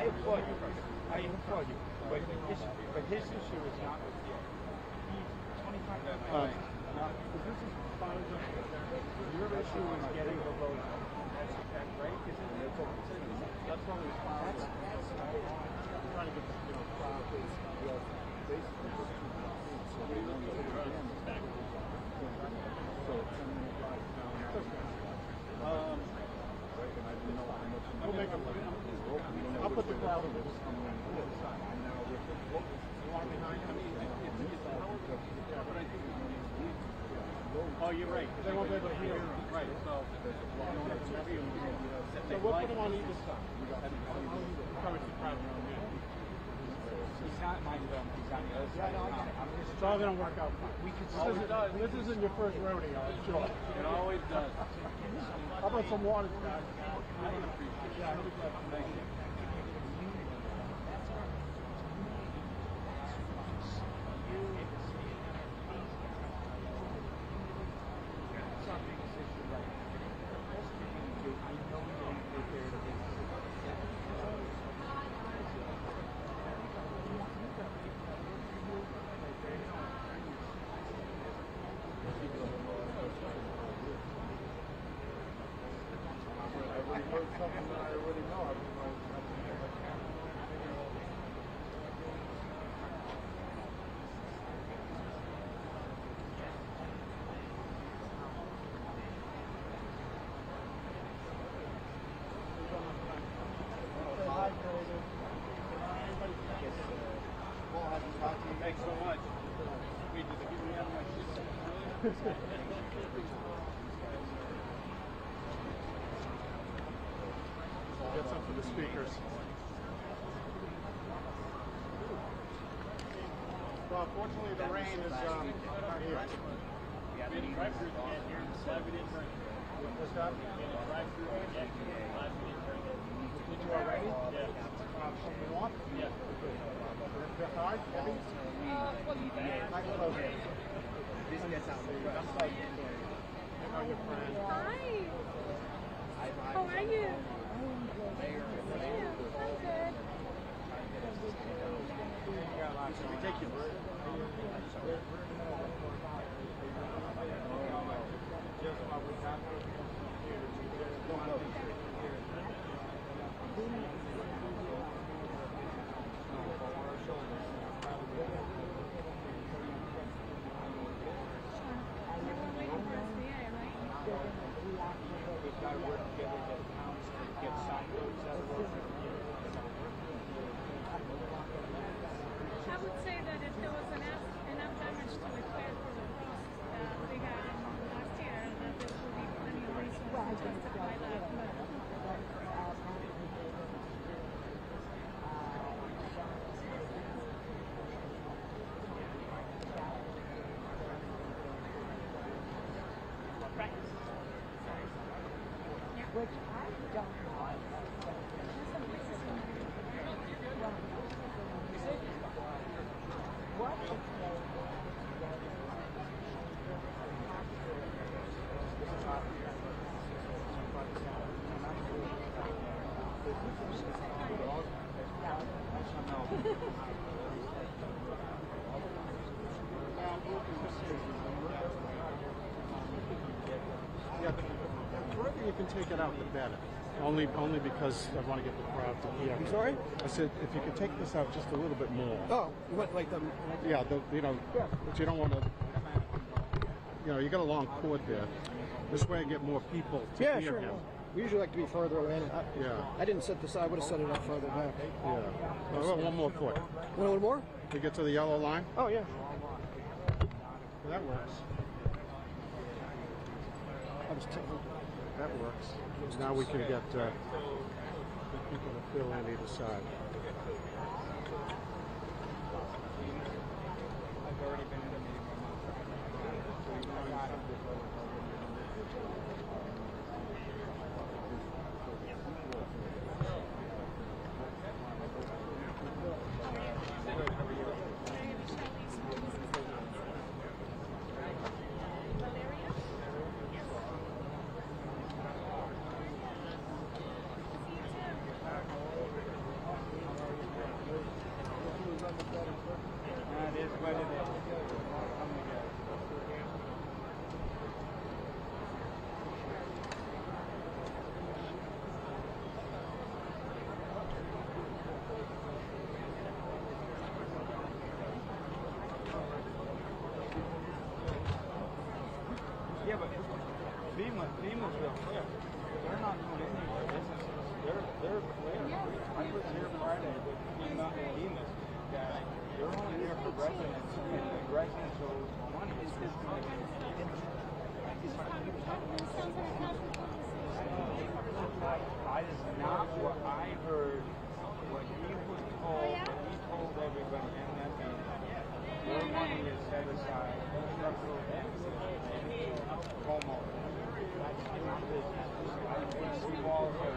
I applaud you. But his issue is not with you. He's 25 your issue is getting the vote. That's right. That's what we're trying to get the crowd. Basically, so they don't get We'll make them. I'll put the crowd on this. Oh, you're right. They won't be able to hear. Right. So we'll put them on either side. Encourage the crowd around here. He's not mind them. He's on the other side. It's all going to work out fine. This isn't your first rodeo, I'm sure. It always does. How about some water, guys? I don't appreciate it. Yeah, thank you. Something that I already know. Thanks so much. Wait, did they get me out of my shit? Get some for the speakers. Well, fortunately, the rain is not here. Drive-through again here. Live it in drink. What's that? Drive-through again. Live it in drink. Did you already? Yeah. Something you want? Yeah. Hard? Heavy? I close it. This gets out. How your friend? Hi. How are you? Should we take your bird? Just while we have we've got to work together to get accounts to get signed those out of those. I would say that if there was enough damage to repair for the cost we had last year, that there would be plenty of reasons to justify that. Which I don't know. What Yeah, the further you can take it out, the better. Only because I want to get the crowd to hear. I'm sorry? I said if you could take this out just a little bit more. Oh, what, like the... Yeah, but you don't want to, you got a long cord there. This way I get more people to hear him. We usually like to be further in. I didn't set this. I would have set it up further back. Yeah. One more foot. One more? To get to the yellow line? Oh, yeah. That works. That works. Now we can get people to fill in either side. I've already been in a meeting with my That is what it is. Come together. Yeah, but FEMA's real clear. They're not doing anything. They're clear. I was here Friday with FEMA's guy. They're only here for residents, and the residents owe money. That is not what I heard. What he was told, what he told everybody in that meeting. Your money is set aside for structural damage. Homeowners. That's your business. I can see walls are.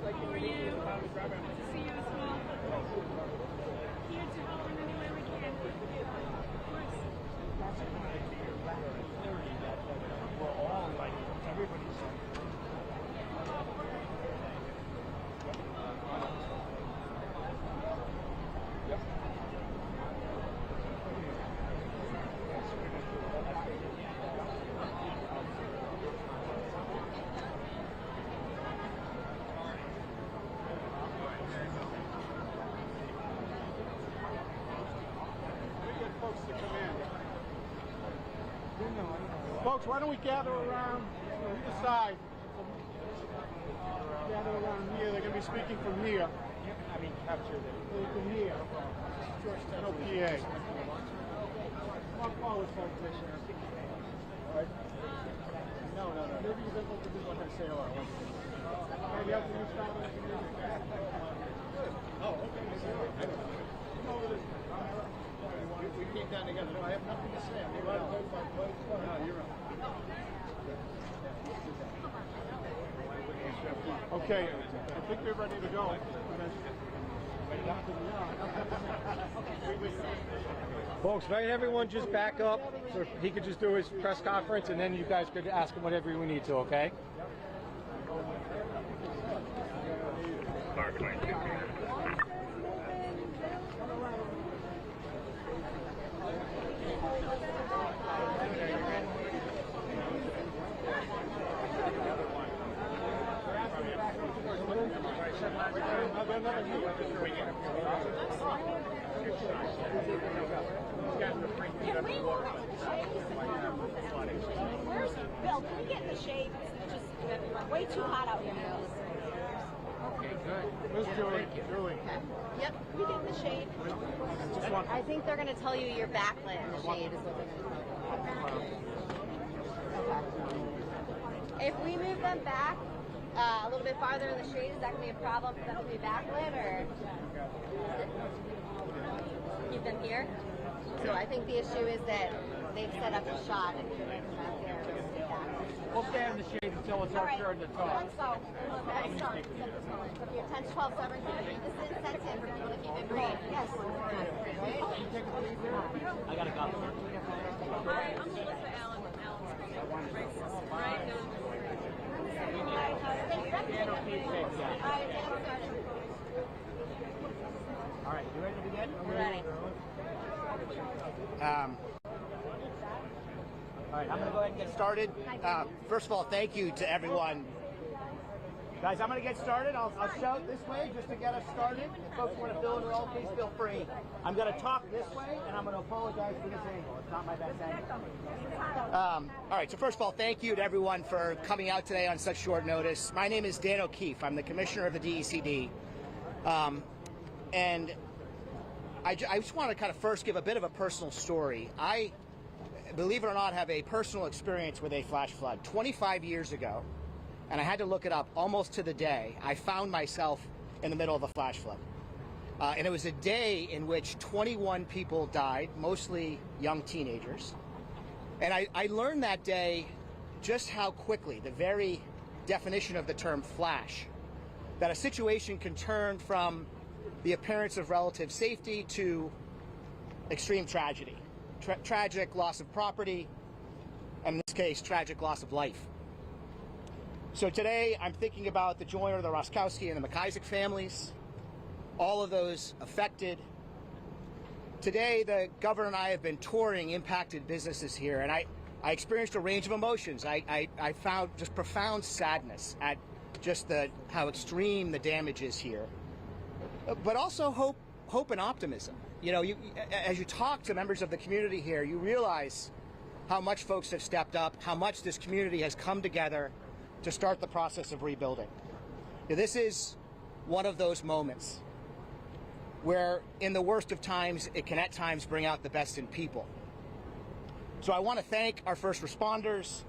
How are you? Good to see you as well. Here to help in any way we can. Of course. We're all like, everybody's Folks, why don't we gather around either side? Gather around here. They're going to be speaking from here. I mean, capture them. From here. No PA. Come on forward, folks. All right. No. Maybe you just want to say hello. Maybe after you stop with the music. Oh, okay. Come over this. We came down together. No, I have nothing to say. No, you're right. Okay, I think we're ready to go. Folks, may everyone just back up so he could just do his press conference, and then you guys could ask him whatever we need to, okay? Where's Bill? Can we get in the shade? It's just way too hot out here. Okay, good. Where's Julie? Julie. Yep, can we get in the shade? I think they're going to tell you you're backlit in the shade is what they're going to tell you. If we move them back a little bit farther in the shade, is that going to be a problem for them to be backlit, or keep them here? So I think the issue is that they've set up a shot and you're back there. We'll stay in the shade until it's our turn to talk. Let's go. Let's start. If you're 10, 12, 7, this is incentive for people to keep it green. Yes. I got a copy. Hi, I'm Melissa Allen with Allen's Racist. Right? All right, you ready to begin? We're ready. All right, I'm going to go ahead and get started. First of all, thank you to everyone Guys, I'm going to get started. I'll shout this way just to get us started. If folks want to fill in a role, please feel free. I'm going to talk this way, and I'm going to apologize for this angle. It's not my best angle. All right, so first of all, thank you to everyone for coming out today on such short notice. My name is Dan O'Keefe. I'm the commissioner of the DECD. And I just want to kind of first give a bit of a personal story. I, believe it or not, have a personal experience with a flash flood. 25 years ago, and I had to look it up almost to the day, I found myself in the middle of a flash flood. And it was a day in which 21 people died, mostly young teenagers. And I learned that day just how quickly, the very definition of the term flash, that a situation can turn from the appearance of relative safety to extreme tragedy. Tragic loss of property, and in this case, tragic loss of life. So today, I'm thinking about the Joyner, the Roskowski, and the McIsaac families, all of those affected. Today, the governor and I have been touring impacted businesses here, and I experienced a range of emotions. I found just profound sadness at just how extreme the damage is here, but also hope and optimism. You know, as you talk to members of the community here, you realize how much folks have stepped up, how much this community has come together to start the process of rebuilding. This is one of those moments where, in the worst of times, it can at times bring out the best in people. So I want to thank our first responders.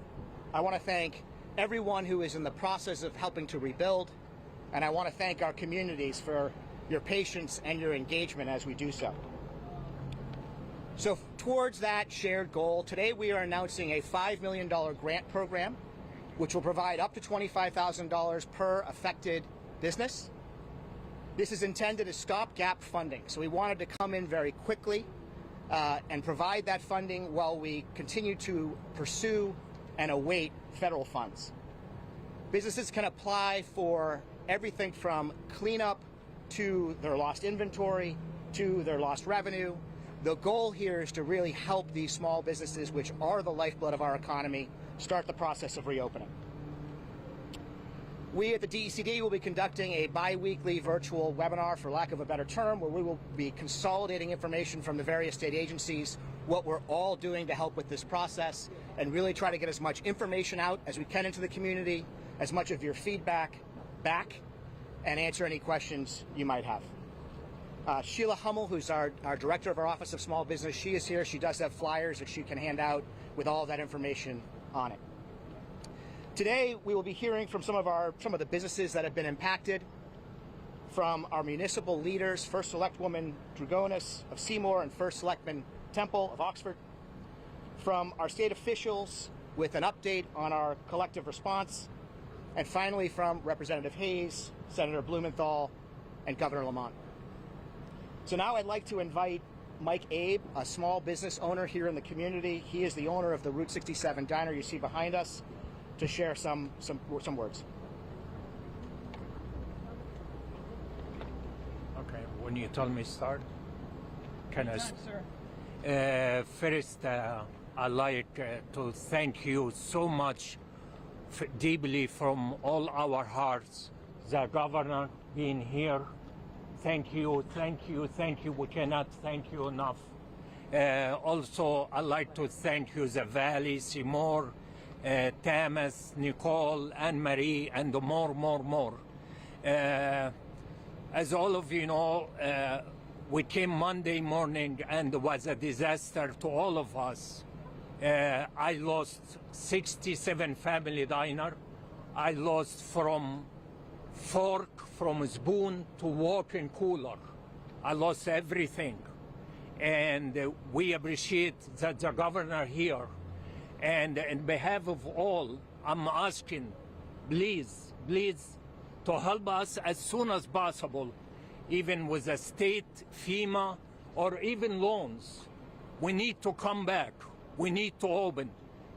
I want to thank everyone who is in the process of helping to rebuild. And I want to thank our communities for your patience and your engagement as we do so. So towards that shared goal, today we are announcing a $5 million grant program, which will provide up to $25,000 per affected business. This is intended as stopgap funding, so we wanted to come in very quickly and provide that funding while we continue to pursue and await federal funds. Businesses can apply for everything from cleanup to their lost inventory to their lost revenue. The goal here is to really help these small businesses, which are the lifeblood of our economy, start the process of reopening. We at the DECD will be conducting a bi-weekly virtual webinar, for lack of a better term, where we will be consolidating information from the various state agencies, what we're all doing to help with this process, and really try to get as much information out as we can into the community, as much of your feedback back, and answer any questions you might have. Sheila Hummel, who's our director of our Office of Small Business, she is here. She does have flyers that she can hand out with all of that information on it. Today, we will be hearing from some of the businesses that have been impacted, from our municipal leaders, First Selectwoman Dragonis of Seymour and First Selectman Temple of Oxford, from our state officials with an update on our collective response, and finally from Representative Hayes, Senator Blumenthal, and Governor Lamont. So now I'd like to invite Mike Abe, a small business owner here in the community. He is the owner of the Route 67 diner you see behind us, to share some words. Okay, when you tell me start, can I? First, I'd like to thank you so much, deeply from all our hearts, the governor being here. Thank you, thank you, thank you. We cannot thank you enough. Also, I'd like to thank you, the Valley, Seymour, Thomas, Nicole, Anne-Marie, and more. As all of you know, we came Monday morning and it was a disaster to all of us. I lost 67 family diner. I lost from fork, from spoon to walk-in cooler. I lost everything. And we appreciate that the governor here. And on behalf of all, I'm asking, please, to help us as soon as possible, even with the state, FEMA, or even loans. We need to come back. We need to open.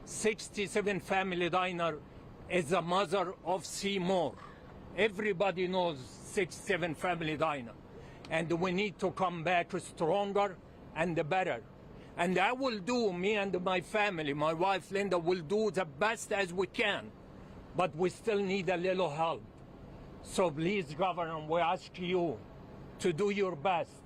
67 Family Diner is the mother of Seymour. Everybody knows 67 Family Diner. And we need to come back stronger and better. And I will do, me and my family, my wife Linda, will do the best as we can. But we still need a little help. So please, Governor, we ask you to do your best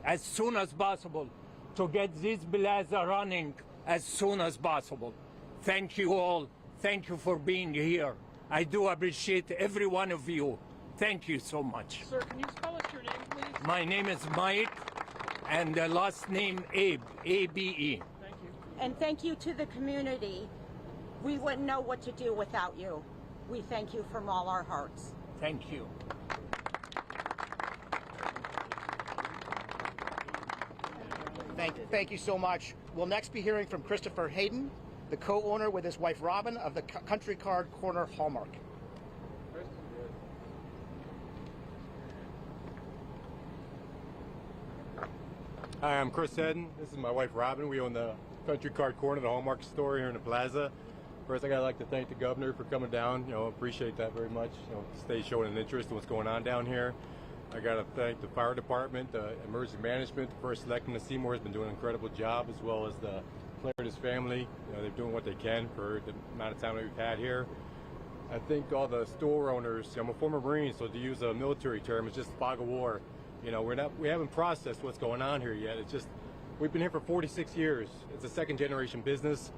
as soon as possible to get this plaza running as soon as possible. Thank you all. Thank you for being here. I do appreciate every one of you. Thank you so much. Sir, can you spell us your name, please? My name is Mike, and the last name Abe, A-B-E. Thank you. And thank you to the community. We wouldn't know what to do without you. We thank you from all our hearts. Thank you. Thank you so much. We'll next be hearing from Christopher Hayden, the co-owner with his wife Robin of the Country Card Corner Hallmark. Hi, I'm Chris Hayden. This is my wife Robin. We own the Country Card Corner, the Hallmark store here in the plaza. First, I gotta like to thank the governor for coming down. Appreciate that very much. The state showing an interest in what's going on down here. I gotta thank the fire department, the emergency management, the first selectman of Seymour has been doing an incredible job, as well as the player and his family. They're doing what they can for the amount of time that we've had here. I think all the store owners. I'm a former Marine, so to use a military term, it's just fog of war. We haven't processed what's going on here yet. It's just, we've been here for 46 years. It's a second generation business.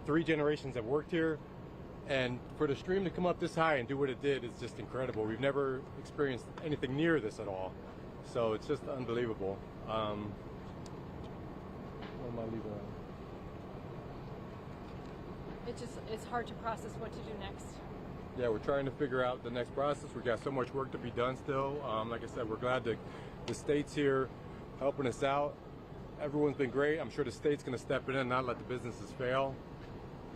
3 generations have worked here. And for the stream to come up this high and do what it did is just incredible. We've never experienced anything near this at all. So it's just unbelievable. What am I leaving out? It's hard to process what to do next. Yeah, we're trying to figure out the next process. We've got so much work to be done still. Like I said, we're glad that the state's here helping us out. Everyone's been great. I'm sure the state's going to step in and not let the businesses fail.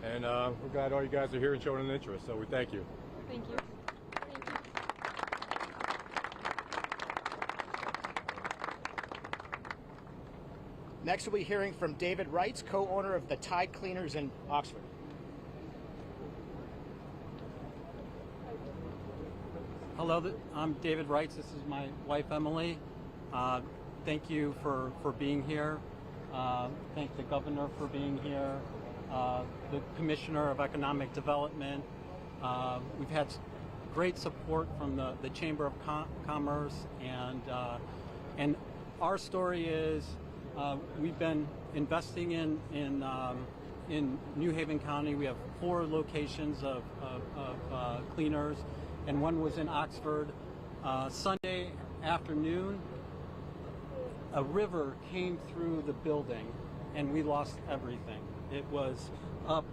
And we're glad all you guys are here and showing an interest, so we thank you. Thank you. Thank you. Next, we'll be hearing from David Wrights, co-owner of the Tide Cleaners in Oxford. Hello, I'm David Wrights. This is my wife, Emily. Thank you for being here. Thank the governor for being here. The Commissioner of Economic Development. We've had great support from the Chamber of Commerce, and our story is we've been investing in New Haven County. We have 4 locations of cleaners, and one was in Oxford. Sunday afternoon, a river came through the building, and we lost everything. It was up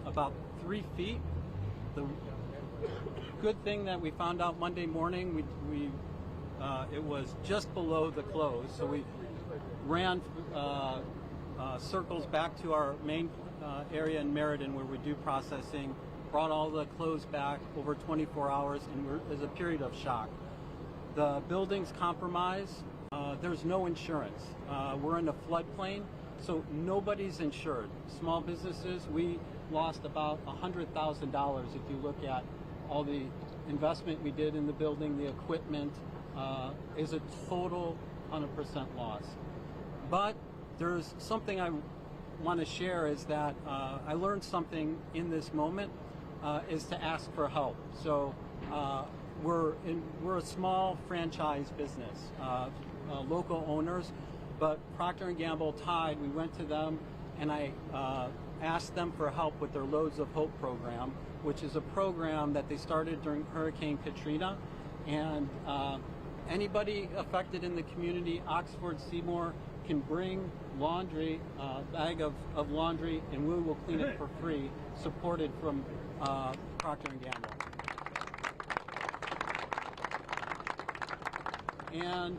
about 3 feet. The good thing that we found out Monday morning, it was just below the close, so we ran circles back to our main area in Meriden where we do processing, brought all the clothes back over 24 hours, and there's a period of shock. The building's compromised. There's no insurance. We're in a floodplain, so nobody's insured. Small businesses, we lost about $100,000 if you look at all the investment we did in the building, the equipment, is a total 100% loss. But there's something I want to share is that I learned something in this moment is to ask for help. So we're a small franchise business, local owners, but Procter & Gamble, Tide, we went to them and I asked them for help with their Loads of Hope program, which is a program that they started during Hurricane Katrina. And anybody affected in the community, Oxford, Seymour, can bring laundry, bag of laundry, and we will clean it for free, supported from Procter & Gamble. And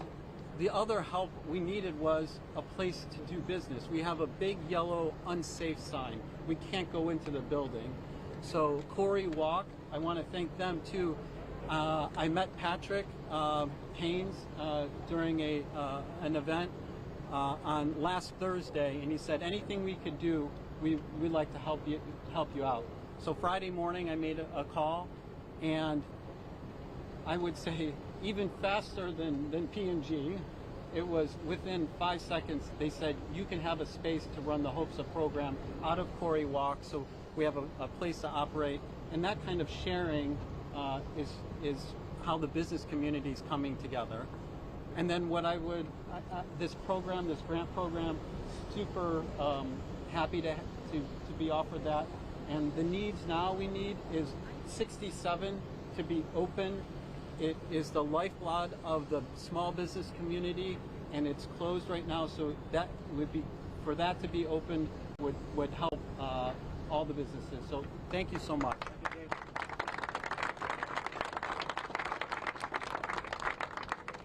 the other help we needed was a place to do business. We have a big yellow unsafe sign. We can't go into the building. So Corey Walk, I want to thank them too. I met Patrick Haynes during an event on last Thursday, and he said anything we could do, we'd like to help you out. So Friday morning I made a call, and I would say even faster than P&G. It was within 5 seconds. They said you can have a space to run the Hopes of program out of Corey Walk, so we have a place to operate, and that kind of sharing is how the business community is coming together. And then what I would, this program, this grant program, super happy to be offered that. And the needs now we need is 67 to be open. It is the lifeblood of the small business community, and it's closed right now. So that would be, for that to be open would help all the businesses. So thank you so much.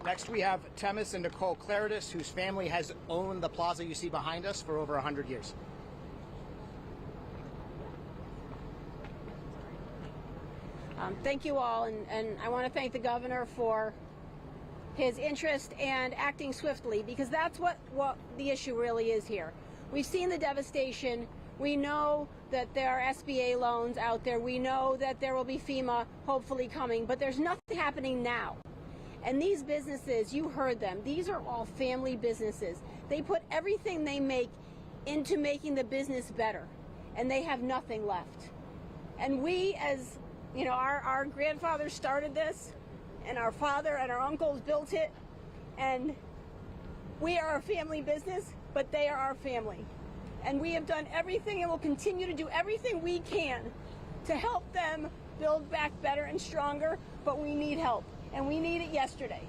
Next, we have Temis and Nicole Claridis, whose family has owned the plaza you see behind us for over 100 years. Thank you all, and I want to thank the governor for his interest and acting swiftly, because that's what the issue really is here. We've seen the devastation. We know that there are SBA loans out there. We know that there will be FEMA hopefully coming, but there's nothing happening now. And these businesses, you heard them, these are all family businesses. They put everything they make into making the business better, and they have nothing left. And we, as you know, our grandfathers started this, and our father and our uncles built it, and we are a family business, but they are our family. And we have done everything and will continue to do everything we can to help them build back better and stronger, but we need help, and we need it yesterday.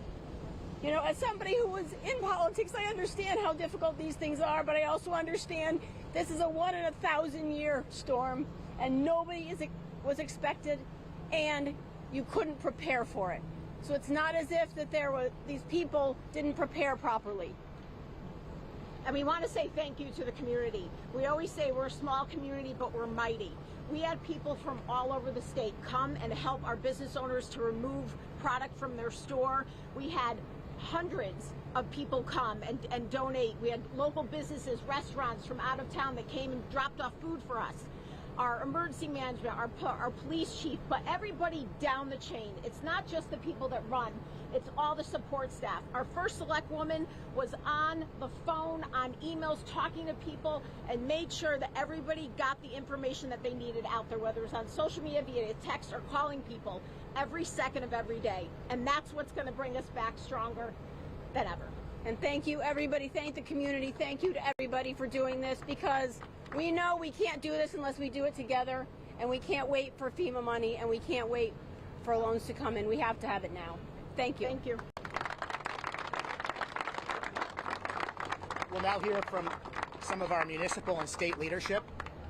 You know, as somebody who was in politics, I understand how difficult these things are, but I also understand this is a 1 in 1,000 year storm, and nobody was expected, and you couldn't prepare for it. So it's not as if that these people didn't prepare properly. And we want to say thank you to the community. We always say we're a small community, but we're mighty. We had people from all over the state come and help our business owners to remove product from their store. We had hundreds of people come and donate. We had local businesses, restaurants from out of town that came and dropped off food for us. Our emergency management, our police chief, but everybody down the chain. It's not just the people that run, it's all the support staff. Our first select woman was on the phone, on emails, talking to people, and made sure that everybody got the information that they needed out there, whether it was on social media, via text, or calling people every second of every day. And that's what's going to bring us back stronger than ever. And thank you, everybody. Thank the community. Thank you to everybody for doing this, because we know we can't do this unless we do it together, and we can't wait for FEMA money, and we can't wait for loans to come in. We have to have it now. Thank you. Thank you. We'll now hear from some of our municipal and state leadership,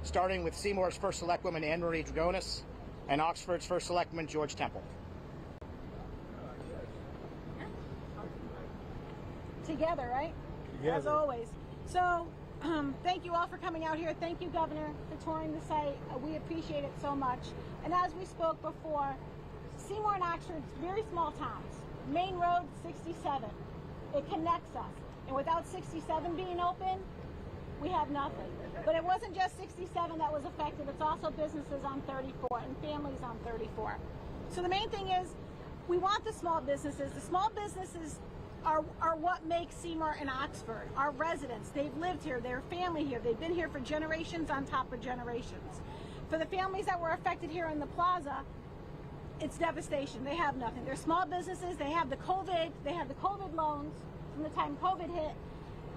starting with Seymour's first selectwoman, Anne Marie Dragonis, and Oxford's first selectman, George Temple. Together, right? Together. As always. So, thank you all for coming out here. Thank you, Governor, for touring the site. We appreciate it so much. And as we spoke before, Seymour and Oxford, very small towns. Main Road 67. It connects us. And without 67 being open, we have nothing. But it wasn't just 67 that was affected. It's also businesses on 34 and families on 34. So the main thing is, we want the small businesses. The small businesses are what makes Seymour and Oxford. Our residents, they've lived here, their family here, they've been here for generations on top of generations. For the families that were affected here in the plaza, it's devastation. They have nothing. They're small businesses, they have the COVID loans from the time COVID hit,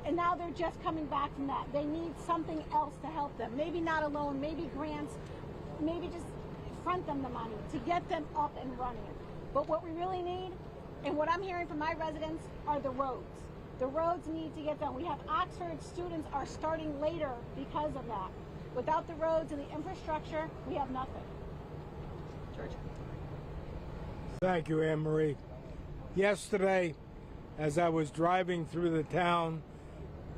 and now they're just coming back from that. They need something else to help them. Maybe not a loan, maybe grants, maybe just front them the money to get them up and running. But what we really need, and what I'm hearing from my residents, are the roads. The roads need to get done. We have Oxford students are starting later because of that. Without the roads and the infrastructure, we have nothing. George. Thank you, Anne Marie. Yesterday, as I was driving through the town,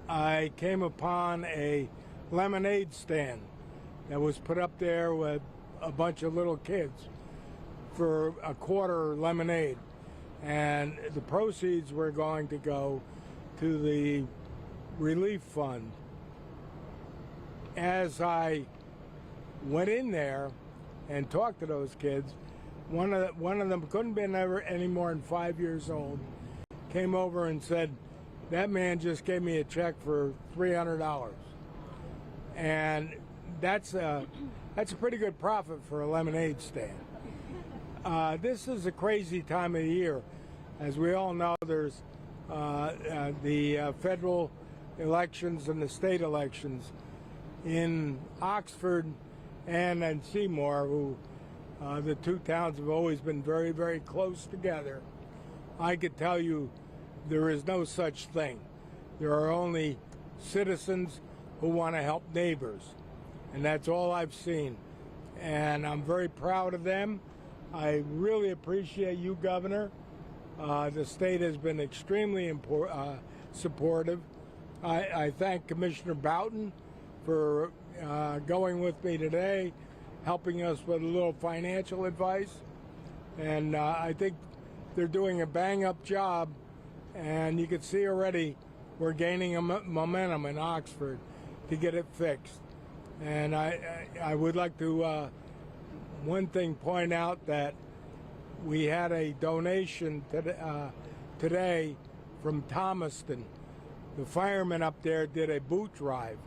I came upon a lemonade stand that was put up there with a bunch of little kids for a quarter lemonade. And the proceeds were going to go to the relief fund. As I went in there and talked to those kids, one of them couldn't be any more than 5 years old, came over and said, "That man just gave me a check for $300. And that's a pretty good profit for a lemonade stand. This is a crazy time of the year. As we all know, there's the federal elections and the state elections in Oxford and in Seymour, who the two towns have always been very, very close together. I could tell you there is no such thing. There are only citizens who want to help neighbors, and that's all I've seen. And I'm very proud of them. I really appreciate you, Governor. The state has been extremely supportive. I thank Commissioner Boughton for going with me today, helping us with a little financial advice. And I think they're doing a bang-up job, and you can see already we're gaining a momentum in Oxford to get it fixed. And I would like to, one thing, point out that we had a donation today from Thomaston. The firemen up there did a boot drive,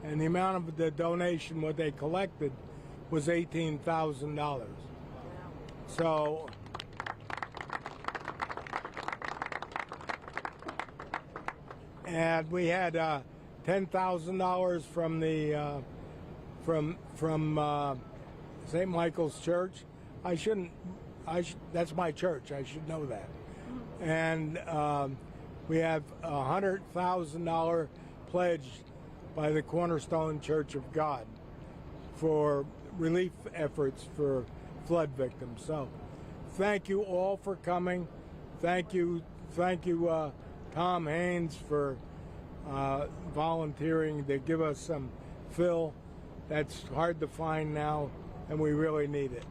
and the amount of the donation, what they collected, was $18,000. So and we had $10,000 from the from St. Michael's Church. That's my church. I should know that. And we have a $100,000 pledged by the Cornerstone Church of God for relief efforts for flood victims. So thank you all for coming. Thank you, Tom Haynes, for volunteering to give us some fill. That's hard to find now, and we really need it.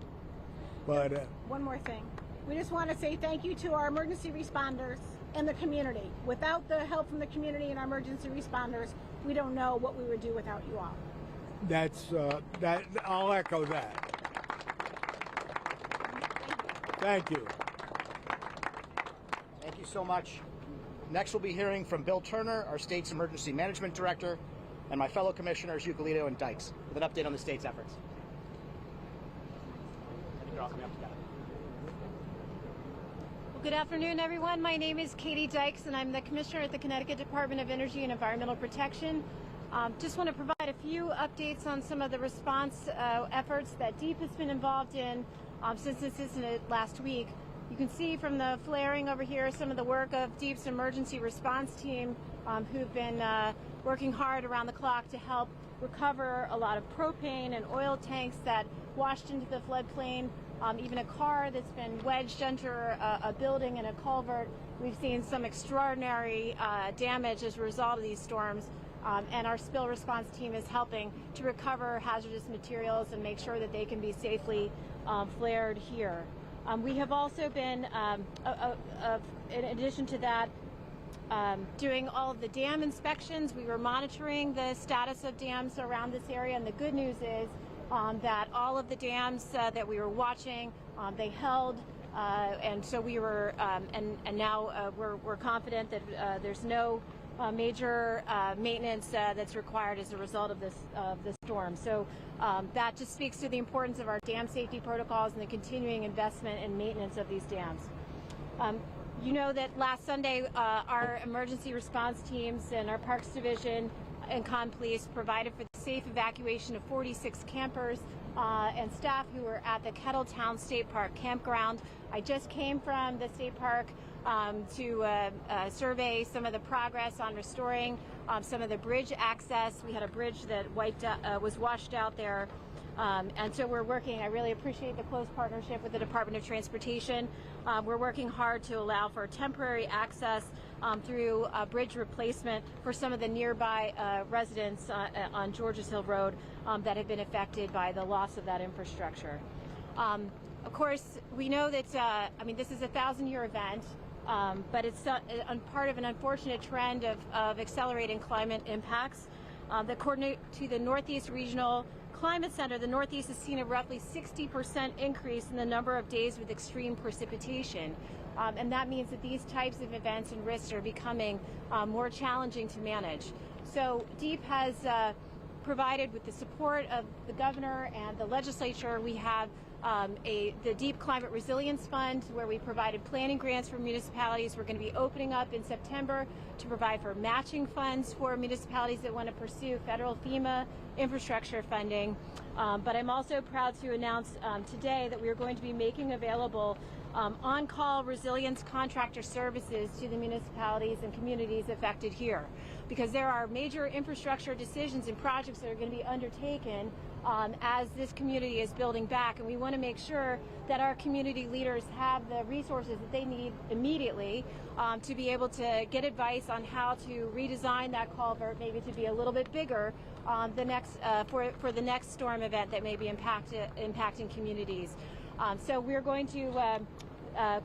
But one more thing. We just want to say thank you to our emergency responders and the community. Without the help from the community and our emergency responders, we don't know what we would do without you all. That's that. I'll echo that. Thank you. Thank you so much. Next, we'll be hearing from Bill Turner, our state's emergency management director, and my fellow commissioners, Ucalito and Dykes, with an update on the state's efforts. I think they're all coming up together. Well, good afternoon, everyone. My name is Katie Dykes, and I'm the commissioner at the Connecticut Department of Energy and Environmental Protection. Just want to provide a few updates on some of the response efforts that DEEP has been involved in since this incident last week. You can see from the flaring over here some of the work of DEEP's emergency response team who've been working hard around the clock to help recover a lot of propane and oil tanks that washed into the floodplain, even a car that's been wedged under a building and a culvert. We've seen some extraordinary damage as a result of these storms, and our spill response team is helping to recover hazardous materials and make sure that they can be safely flared here. We have also been, in addition to that, doing all of the dam inspections. We were monitoring the status of dams around this area, and the good news is that all of the dams that we were watching, they held, and so we were, and now we're confident that there's no major maintenance that's required as a result of this storm. So that just speaks to the importance of our dam safety protocols and the continuing investment and maintenance of these dams. You know that last Sunday our emergency response teams and our Parks Division and Con Police provided for the safe evacuation of 46 campers and staff who were at the Kettletown State Park campground. I just came from the state park to survey some of the progress on restoring some of the bridge access. We had a bridge that was washed out there, and so we're working. I really appreciate the close partnership with the Department of Transportation. We're working hard to allow for temporary access through bridge replacement for some of the nearby residents on Georges Hill Road that have been affected by the loss of that infrastructure. Of course, we know that, this is a 1,000-year event, but it's part of an unfortunate trend of accelerating climate impacts. According to the Northeast Regional Climate Center, the Northeast has seen a roughly 60% increase in the number of days with extreme precipitation. And that means that these types of events and risks are becoming more challenging to manage. So DEEP has provided, with the support of the governor and the legislature, we have the Deep Climate Resilience Fund, where we provided planning grants for municipalities. We're going to be opening up in September to provide for matching funds for municipalities that want to pursue federal FEMA infrastructure funding. But I'm also proud to announce today that we are going to be making available on-call resilience contractor services to the municipalities and communities affected here, because there are major infrastructure decisions and projects that are going to be undertaken as this community is building back, and we want to make sure that our community leaders have the resources that they need immediately to be able to get advice on how to redesign that culvert, maybe to be a little bit bigger for the next storm event that may be impacting communities. So we're going to,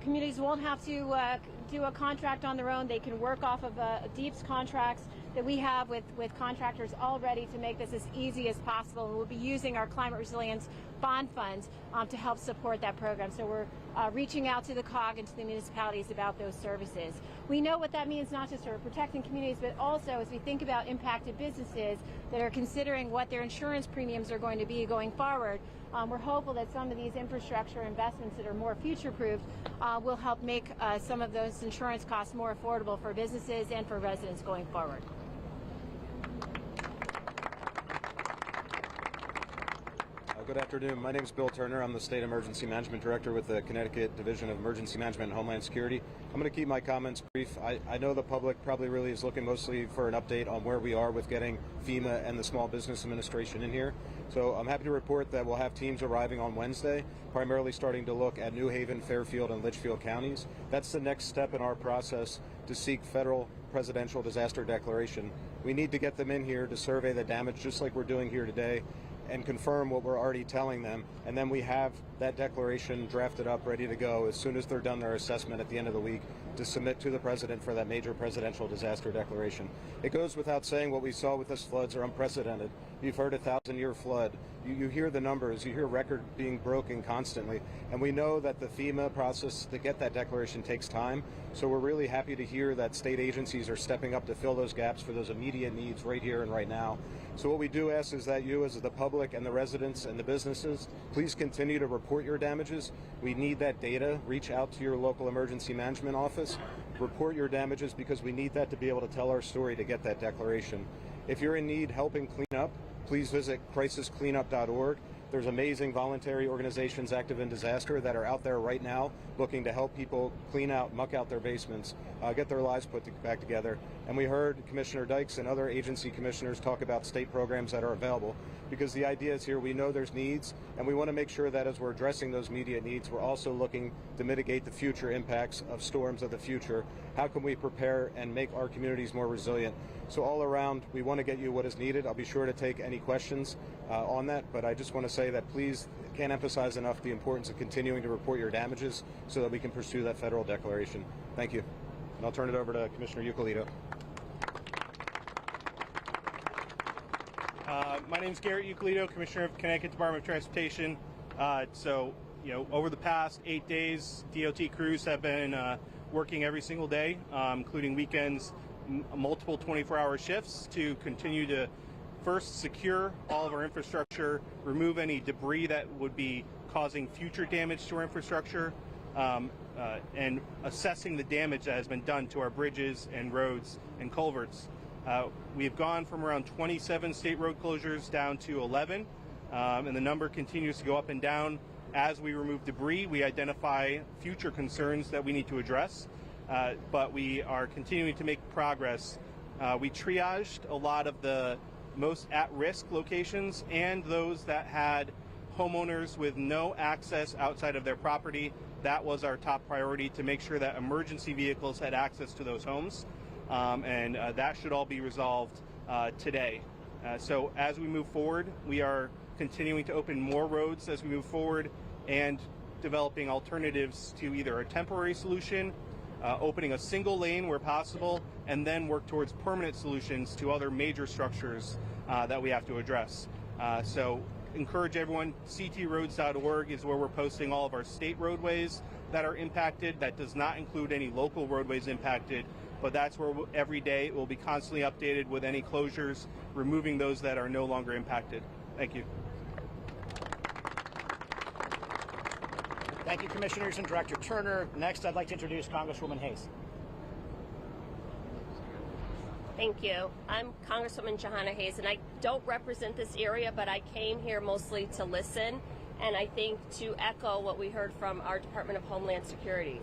communities won't have to do a contract on their own. They can work off of DEEP's contracts that we have with contractors already to make this as easy as possible. And we'll be using our climate resilience bond funds to help support that program. So we're reaching out to the COG and to the municipalities about those services. We know what that means, not just for protecting communities, but also as we think about impacted businesses that are considering what their insurance premiums are going to be going forward. We're hopeful that some of these infrastructure investments that are more future-proofed will help make some of those insurance costs more affordable for businesses and for residents going forward. Good afternoon. My name is Bill Turner. I'm the State Emergency Management Director with the Connecticut Division of Emergency Management and Homeland Security. I'm going to keep my comments brief. I know the public probably really is looking mostly for an update on where we are with getting FEMA and the Small Business Administration in here. So I'm happy to report that we'll have teams arriving on Wednesday, primarily starting to look at New Haven, Fairfield, and Litchfield counties. That's the next step in our process to seek federal presidential disaster declaration. We need to get them in here to survey the damage, just like we're doing here today, and confirm what we're already telling them, and then we have that declaration drafted up, ready to go as soon as they're done their assessment at the end of the week to submit to the president for that major presidential disaster declaration. It goes without saying what we saw with this floods are unprecedented. You've heard a 1,000-year flood. You hear the numbers, you hear record being broken constantly, and we know that the FEMA process to get that declaration takes time, so we're really happy to hear that state agencies are stepping up to fill those gaps for those immediate needs right here and right now. So what we do ask is that you, as the public and the residents and the businesses, please continue to report your damages. We need that data. Reach out to your local emergency management office. Report your damages, because we need that to be able to tell our story to get that declaration. If you're in need helping clean up, please visit crisiscleanup.org. There's amazing voluntary organizations active in disaster that are out there right now looking to help people clean out, muck out their basements, get their lives put back together. And we heard Commissioner Dykes and other agency commissioners talk about state programs that are available, because the idea is here we know there's needs, and we want to make sure that as we're addressing those immediate needs, we're also looking to mitigate the future impacts of storms of the future. How can we prepare and make our communities more resilient? So all around, we want to get you what is needed. I'll be sure to take any questions on that, but I just want to say that please, can't emphasize enough the importance of continuing to report your damages so that we can pursue that federal declaration. Thank you. And I'll turn it over to Commissioner Euclid. My name is Garrett Euclid, Commissioner of Connecticut Department of Transportation. Over the past 8 days, DOT crews have been working every single day, including weekends, multiple 24-hour shifts to continue to first secure all of our infrastructure, remove any debris that would be causing future damage to our infrastructure, and assessing the damage that has been done to our bridges and roads and culverts. We've gone from around 27 state road closures down to 11, and the number continues to go up and down. As we remove debris, we identify future concerns that we need to address, but we are continuing to make progress. We triaged a lot of the most at-risk locations and those that had homeowners with no access outside of their property. That was our top priority, to make sure that emergency vehicles had access to those homes. And that should all be resolved today. So as we move forward, we are continuing to open more roads as we move forward and developing alternatives to either a temporary solution, opening a single lane where possible, and then work towards permanent solutions to other major structures that we have to address. So encourage everyone, ctroads.org is where we're posting all of our state roadways that are impacted. That does not include any local roadways impacted. but that's where every day it will be constantly updated with any closures, removing those that are no longer impacted. Thank you. Thank you, Commissioners and Director Turner. Next, I'd like to introduce Congresswoman Hayes. Thank you. I'm Congresswoman Johanna Hayes, and I don't represent this area, but I came here mostly to listen, and I think to echo what we heard from our Department of Homeland Security.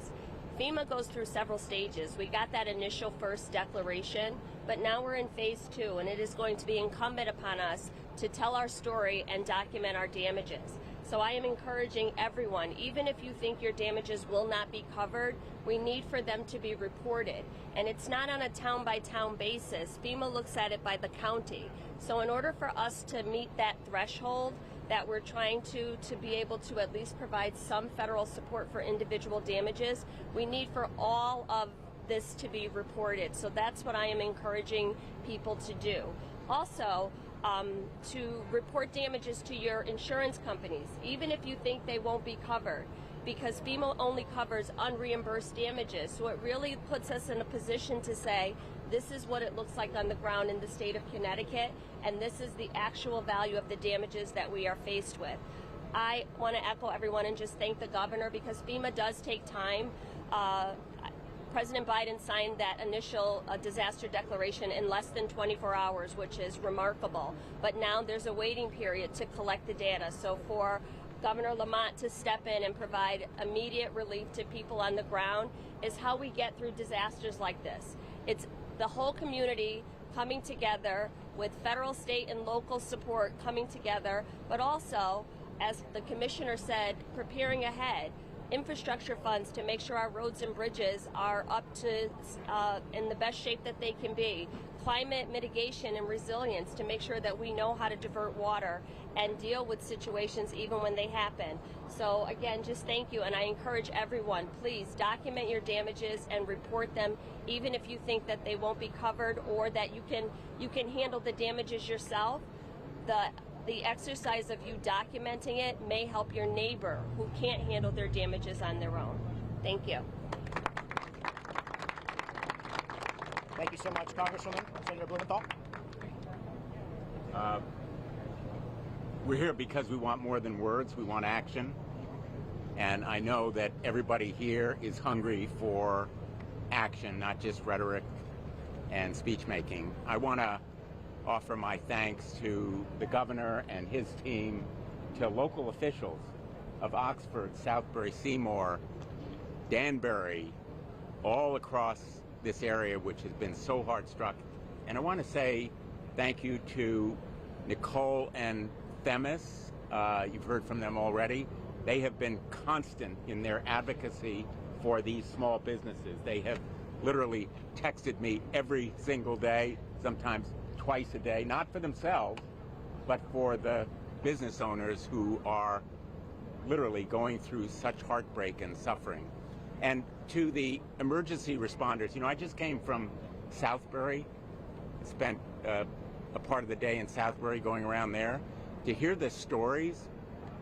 FEMA goes through several stages. We got that initial first declaration, but now we're in phase 2, and it is going to be incumbent upon us to tell our story and document our damages. So I am encouraging everyone, even if you think your damages will not be covered, we need for them to be reported. And it's not on a town-by-town basis. FEMA looks at it by the county. So in order for us to meet that threshold that we're trying to be able to at least provide some federal support for individual damages, we need for all of this to be reported. So that's what I am encouraging people to do. Also, to report damages to your insurance companies, even if you think they won't be covered, because FEMA only covers unreimbursed damages. So it really puts us in a position to say, this is what it looks like on the ground in the state of Connecticut, and this is the actual value of the damages that we are faced with. I want to echo everyone and just thank the governor, because FEMA does take time. President Biden signed that initial disaster declaration in less than 24 hours, which is remarkable. But now there's a waiting period to collect the data. So for Governor Lamont to step in and provide immediate relief to people on the ground is how we get through disasters like this. It's the whole community coming together with federal, state, and local support coming together, but also, as the commissioner said, preparing ahead. Infrastructure funds to make sure our roads and bridges are up to in the best shape that they can be. Climate mitigation and resilience to make sure that we know how to divert water and deal with situations even when they happen. So again, just thank you, and I encourage everyone, please document your damages and report them, even if you think that they won't be covered or that you can handle the damages yourself. The exercise of you documenting it may help your neighbor who can't handle their damages on their own. Thank you. Thank you so much, Congresswoman. Senator Blumenthal. We're here because we want more than words. We want action. And I know that everybody here is hungry for action, not just rhetoric and speech making. I want to offer my thanks to the governor and his team, to local officials of Oxford, Southbury, Seymour, Danbury, all across this area, which has been so hard struck. And I want to say thank you to Nicole and Themis. You've heard from them already. They have been constant in their advocacy for these small businesses. They have literally texted me every single day, sometimes twice a day, not for themselves, but for the business owners who are literally going through such heartbreak and suffering. And to the emergency responders, you know, I just came from Southbury, spent a part of the day in Southbury going around there, to hear the stories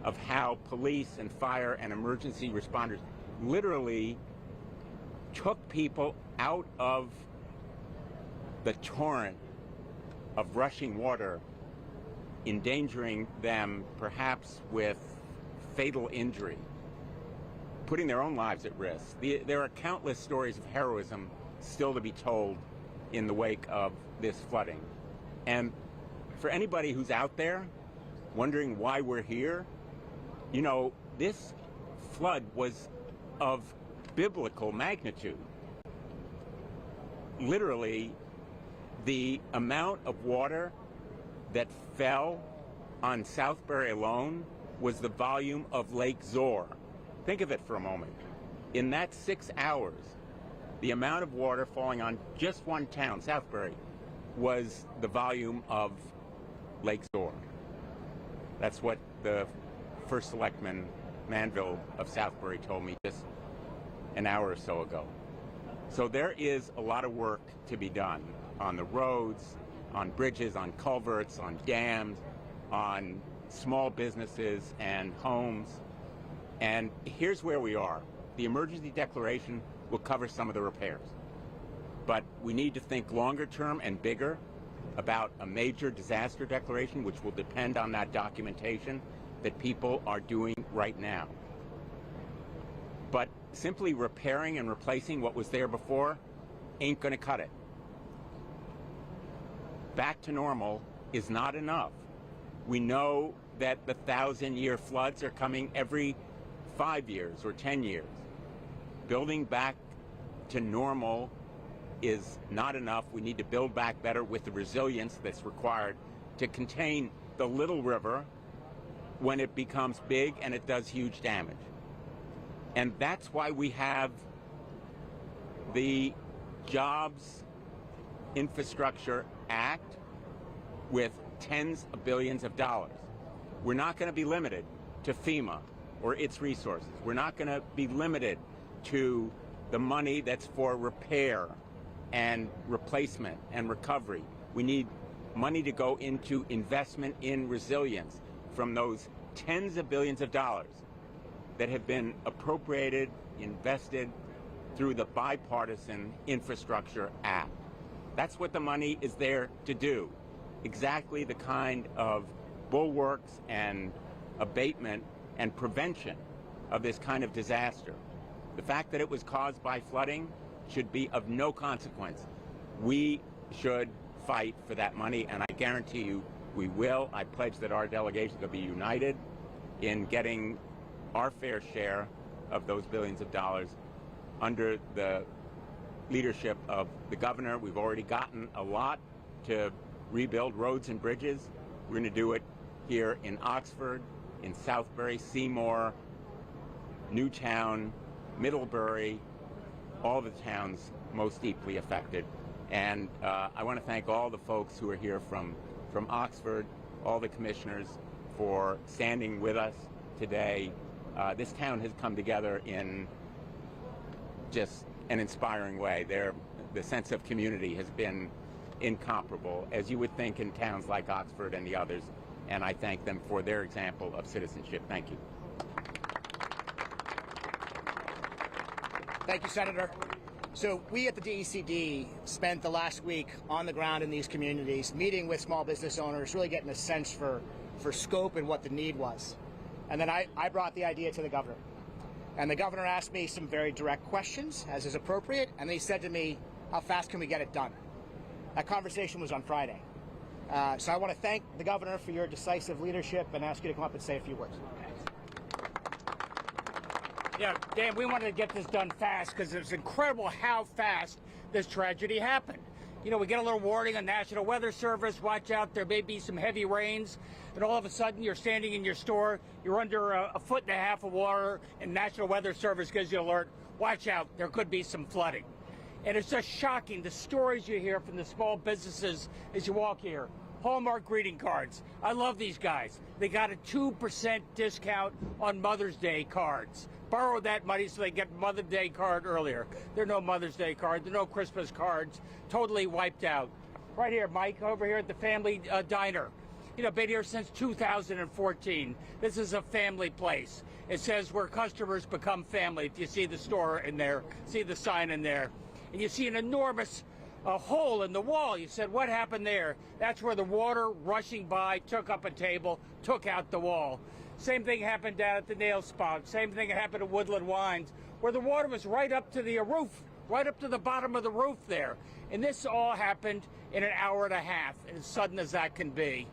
of how police and fire and emergency responders literally took people out of the torrent of rushing water, endangering them perhaps with fatal injury, putting their own lives at risk. There are countless stories of heroism still to be told in the wake of this flooding. And for anybody who's out there wondering why we're here, you know, this flood was of biblical magnitude. Literally, the amount of water that fell on Southbury alone was the volume of Lake Zor. Think of it for a moment. In that 6 hours, the amount of water falling on just one town, Southbury, was the volume of Lake Zor. That's what the First Selectman Manville of Southbury told me just an hour or so ago. So there is a lot of work to be done on the roads, on bridges, on culverts, on dams, on small businesses and homes. And here's where we are. The emergency declaration will cover some of the repairs. But we need to think longer term and bigger about a major disaster declaration, which will depend on that documentation that people are doing right now. But simply repairing and replacing what was there before ain't going to cut it. Back to normal is not enough. We know that the 1,000-year floods are coming every 5 years or 10 years. Building back to normal is not enough. We need to build back better with the resilience that's required to contain the little river when it becomes big and it does huge damage. And that's why we have the Jobs Infrastructure Act with tens of billions of dollars. We're not going to be limited to FEMA or its resources. We're not going to be limited to the money that's for repair and replacement and recovery. We need money to go into investment in resilience from those tens of billions of dollars that have been appropriated, invested through the Bipartisan Infrastructure Act. That's what the money is there to do. Exactly the kind of bulwarks and abatement and prevention of this kind of disaster. The fact that it was caused by flooding should be of no consequence. We should fight for that money, and I guarantee you we will. I pledge that our delegation will be united in getting our fair share of those billions of dollars under the leadership of the governor. We've already gotten a lot to rebuild roads and bridges. We're going to do it here in Oxford, in Southbury, Seymour, Newtown, Middlebury, all the towns most deeply affected. And I want to thank all the folks who are here from Oxford, all the commissioners for standing with us today. This town has come together in just an inspiring way. The sense of community has been incomparable, as you would think in towns like Oxford and the others, and I thank them for their example of citizenship. Thank you. Thank you, Senator. So we at the DECD spent the last week on the ground in these communities, meeting with small business owners, really getting a sense for scope and what the need was. And then I brought the idea to the governor. And the governor asked me some very direct questions, as is appropriate, and he said to me, how fast can we get it done? That conversation was on Friday. So I want to thank the governor for your decisive leadership and ask you to come up and say a few words. Yeah, Dan, we wanted to get this done fast because it's incredible how fast this tragedy happened. You know, we get a little warning on National Weather Service, watch out, there may be some heavy rains, and all of a sudden you're standing in your store, you're under a foot and a half of water, and National Weather Service gives you an alert, watch out, there could be some flooding. And it's just shocking, the stories you hear from the small businesses as you walk here. Hallmark greeting cards. I love these guys. They got a 2% discount on Mother's Day cards. Borrow that money so they get Mother's Day card earlier. There are no Mother's Day cards. There are no Christmas cards. Totally wiped out. Right here, Mike, over here at the Family Diner. You know, been here since 2014. This is a family place. It says where customers become family. If you see the store in there, see the sign in there. And you see an enormous hole in the wall. You said, what happened there? That's where the water rushing by took up a table, took out the wall. Same thing happened down at the nail spot. Same thing happened at Woodland Wines, where the water was right up to the roof, right up to the bottom of the roof there. And this all happened in an hour and a half, as sudden as that can be.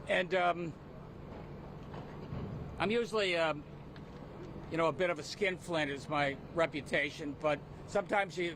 And I'm usually, you know, a bit of a skinflint is my reputation, but sometimes you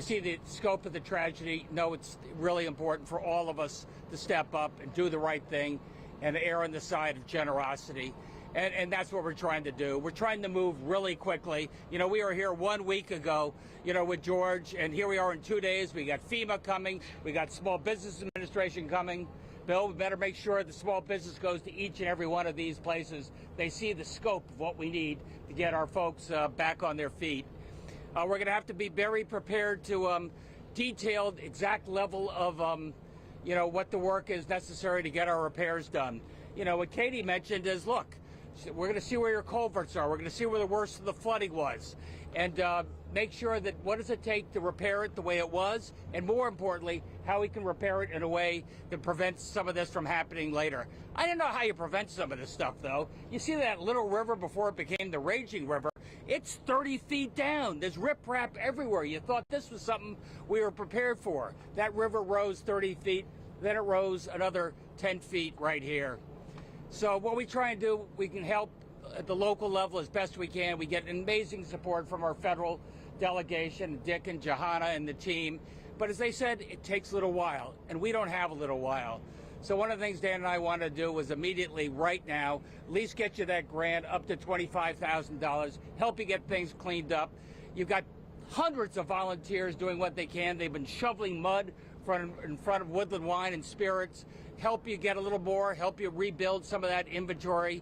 see the scope of the tragedy, know it's really important for all of us to step up and do the right thing and err on the side of generosity. And that's what we're trying to do. We're trying to move really quickly. You know, we were here 1 week ago, you know, with George, and here we are in 2 days. We got FEMA coming. We got Small Business Administration coming. Bill, we better make sure the small business goes to each and every one of these places. They see the scope of what we need to get our folks back on their feet. We're going to have to be very prepared to detailed exact level of, you know, what the work is necessary to get our repairs done. You know, what Katie mentioned is, look, We're going to see where your culverts are. We're going to see where the worst of the flooding was. And make sure that what does it take to repair it the way it was, and more importantly, how we can repair it in a way that prevents some of this from happening later. I don't know how you prevent some of this stuff, though. You see that little river before it became the raging river? It's 30 feet down. There's riprap everywhere. You thought this was something we were prepared for. That river rose 30 feet, then it rose another 10 feet right here. So what we try and do, we can help at the local level as best we can. We get amazing support from our federal delegation, Dick and Johanna and the team. But as they said, it takes a little while, and we don't have a little while. So one of the things Dan and I want to do is immediately, right now, at least get you that grant up to $25,000, help you get things cleaned up. You've got hundreds of volunteers doing what they can. They've been shoveling mud in front of Woodland Wine and Spirits, help you get a little more, help you rebuild some of that inventory,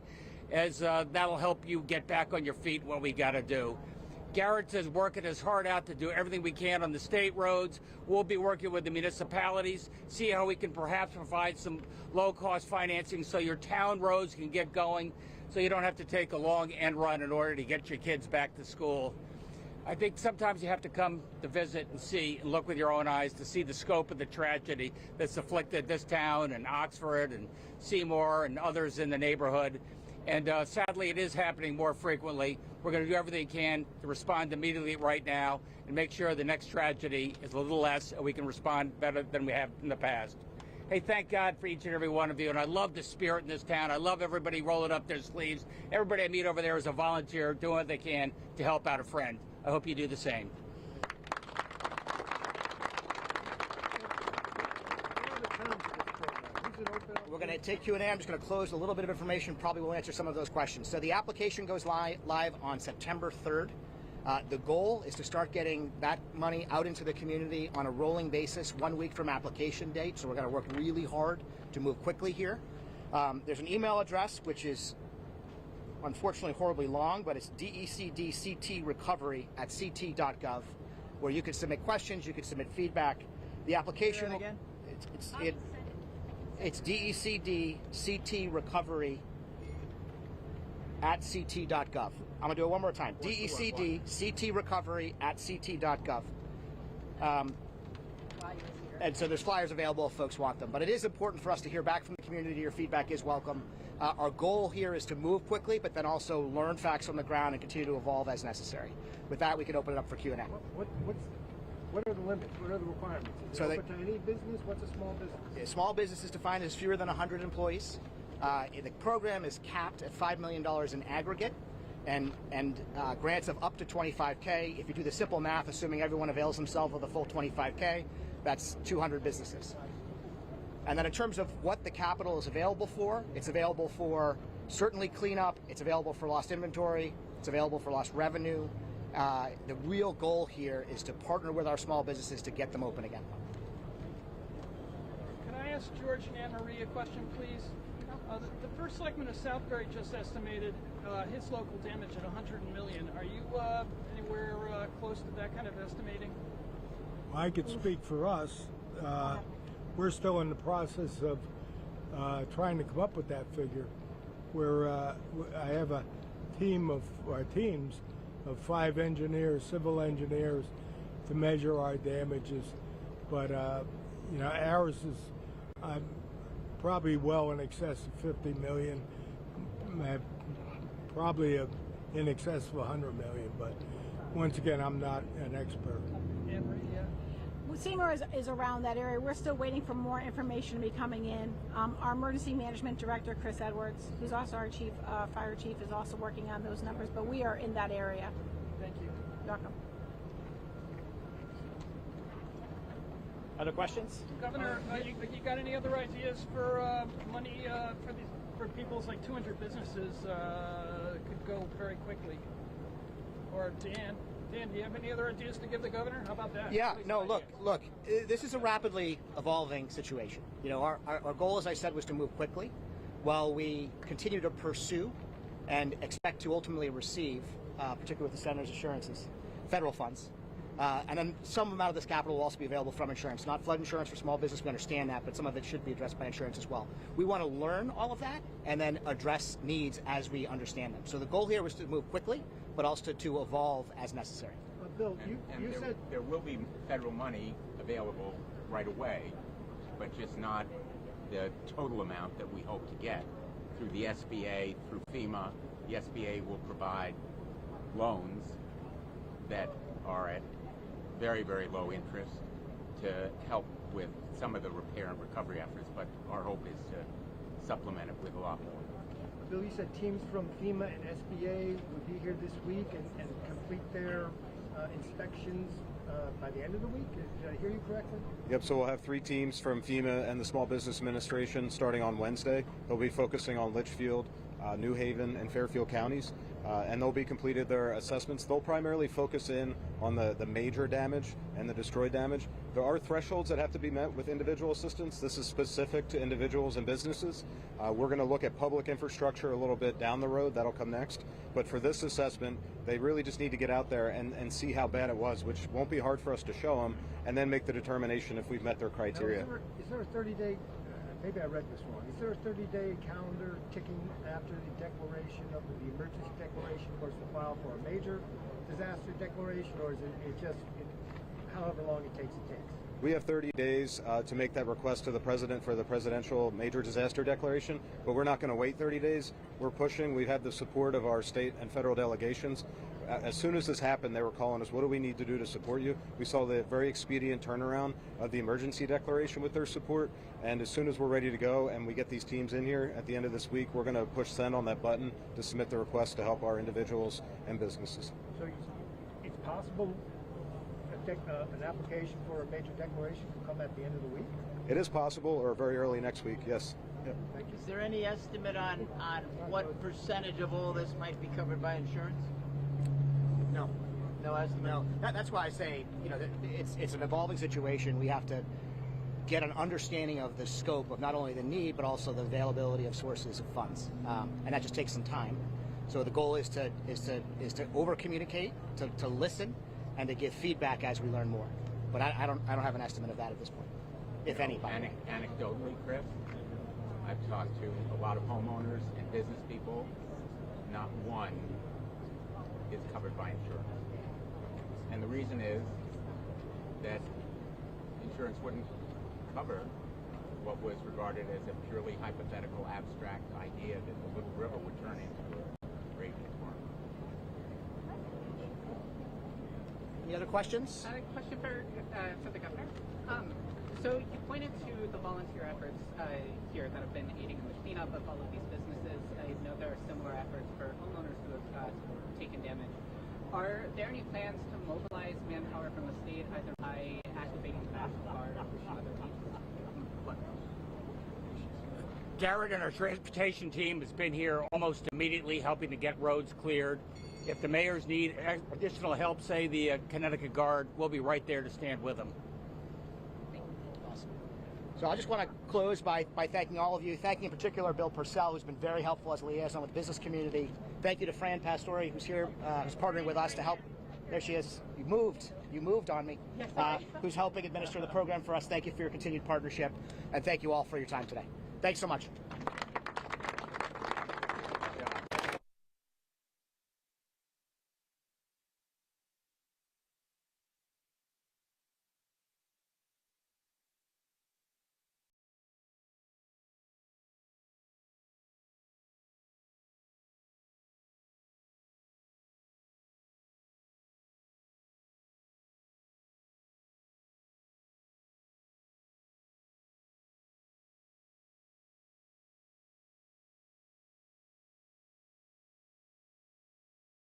as that'll help you get back on your feet, what we got to do. Garrett is working his heart out to do everything we can on the state roads. We'll be working with the municipalities, see how we can perhaps provide some low-cost financing so your town roads can get going, so you don't have to take a long end run in order to get your kids back to school. I think sometimes you have to come to visit and see and look with your own eyes to see the scope of the tragedy that's afflicted this town and Oxford and Seymour and others in the neighborhood. And sadly, it is happening more frequently. We're going to do everything we can to respond immediately right now and make sure the next tragedy is a little less and we can respond better than we have in the past. Hey, thank God for each and every one of you, and I love the spirit in this town. I love everybody rolling up their sleeves. Everybody I meet over there is a volunteer doing what they can to help out a friend. I hope you do the same. We're going to take Q&A. I'm just going to close a little bit of information. Probably will answer some of those questions. So the application goes live on September 3rd. The goal is to start getting that money out into the community on a rolling basis 1 week from application date. So we're going to work really hard to move quickly here. There's an email address, which is unfortunately horribly long, but it's decdctrecovery@ct.gov, where you can submit questions, you can submit feedback. The application again? It's decdctrecovery@ct.gov. I'm gonna do it one more time. decdctrecovery@ct.gov. And so there's flyers available if folks want them. But it is important for us to hear back from the community. Your feedback is welcome. Our goal here is to move quickly, but then also learn facts on the ground and continue to evolve as necessary. With that, we can open it up for Q&A. What are the limits? What are the requirements? Is it open to any business? What's a small business? Small business is defined as fewer than 100 employees. The program is capped at $5 million in aggregate, and grants of up to $25K. If you do the simple math, assuming everyone avails themselves of the full $25K, that's 200 businesses. And then in terms of what the capital is available for, it's available for certainly cleanup, it's available for lost inventory, it's available for lost revenue. The real goal here is to partner with our small businesses to get them open again. Can I ask George and Anne Marie a question, please? The first selectman of Southbury just estimated his local damage at $100 million. Are you anywhere close to that kind of estimating? I could speak for us. We're still in the process of trying to come up with that figure. I have a teams of 5 engineers, civil engineers, to measure our damages. But ours is probably well in excess of 50 million, probably in excess of 100 million. But once again, I'm not an expert. Seymour is around that area. We're still waiting for more information to be coming in. Our emergency management director, Chris Edwards, who's also our chief fire chief, is also working on those numbers, but we are in that area. Thank you. You're welcome. Other questions? Governor, you got any other ideas for money for people's 200 businesses could go very quickly? Or Dan, do you have any other ideas to give the governor? How about that? Yeah, no, look, this is a rapidly evolving situation. Our goal, as I said, was to move quickly while we continue to pursue and expect to ultimately receive, particularly with the Senator's assurances, federal funds. And then some amount of this capital will also be available from insurance. Not flood insurance for small business, we understand that, but some of it should be addressed by insurance as well. We want to learn all of that and then address needs as we understand them. So the goal here was to move quickly, but also to evolve as necessary. Bill, And you there, said there will be federal money available right away, but just not the total amount that we hope to get through the SBA, through FEMA. The SBA will provide loans that are at very, very low interest to help with some of the repair and recovery efforts, but our hope is to supplement it with a lot more. Bill, you said teams from FEMA and SBA would be here this week and complete their inspections by the end of the week. Did I hear you correctly? Yep, so we'll have 3 teams from FEMA and the Small Business Administration starting on Wednesday. They'll be focusing on Litchfield, New Haven, and Fairfield counties, and they'll be completed their assessments. They'll primarily focus in on the major damage and the destroyed damage. There are thresholds that have to be met with individual assistance. This is specific to individuals and businesses. We're going to look at public infrastructure a little bit down the road. That'll come next. But for this assessment, they really just need to get out there and see how bad it was, which won't be hard for us to show them, and then make the determination if we've met their criteria. Now, is there a 30-day, maybe I read this wrong, is there a 30-day calendar ticking after the declaration of the emergency declaration was to file for a major disaster declaration, or is it just however long it takes, it takes? We have 30 days to make that request to the president for the presidential major disaster declaration, but we're not going to wait 30 days. We're pushing. We've had the support of our state and federal delegations. As soon as this happened, they were calling us, what do we need to do to support you? We saw the very expedient turnaround of the emergency declaration with their support, and as soon as we're ready to go and we get these teams in here at the end of this week, we're going to push send on that button to submit the request to help our individuals and businesses. So it's possible an application for a major declaration will come at the end of the week? It is possible, or very early next week, yes. Yep. Thank you. Is there any estimate on what percentage of all this might be covered by insurance? No. No estimate? No. That's why I say, it's an evolving situation. We have to get an understanding of the scope of not only the need, but also the availability of sources of funds. And that just takes some time. So the goal is to over-communicate, to listen, and to give feedback as we learn more. But I don't have an estimate of that at this point, if any. Anecdotally, Chris, I've talked to a lot of homeowners and business people. Not one is covered by insurance. And the reason is that insurance wouldn't cover what was regarded as a purely hypothetical, abstract idea that the little river would turn into a raging storm. Any other questions? A question for the governor. So you pointed to the volunteer efforts here that have been aiding in the cleanup of all of these businesses. I know there are similar efforts for homeowners who have taken damage. Are there any plans to mobilize manpower from the state, either by activating the National Guard or some other means? Garrett and our transportation team has been here almost immediately helping to get roads cleared. If the mayors need additional help, say the Connecticut Guard, we'll be right there to stand with them. Awesome. So I just want to close by thanking all of you, thanking in particular Bill Purcell, who's been very helpful as a liaison with the business community. Thank you to Fran Pastore, who's here, who's partnering with us to help. There she is. You moved on me. Who's helping administer the program for us. Thank you for your continued partnership, and thank you all for your time today. Thanks so much.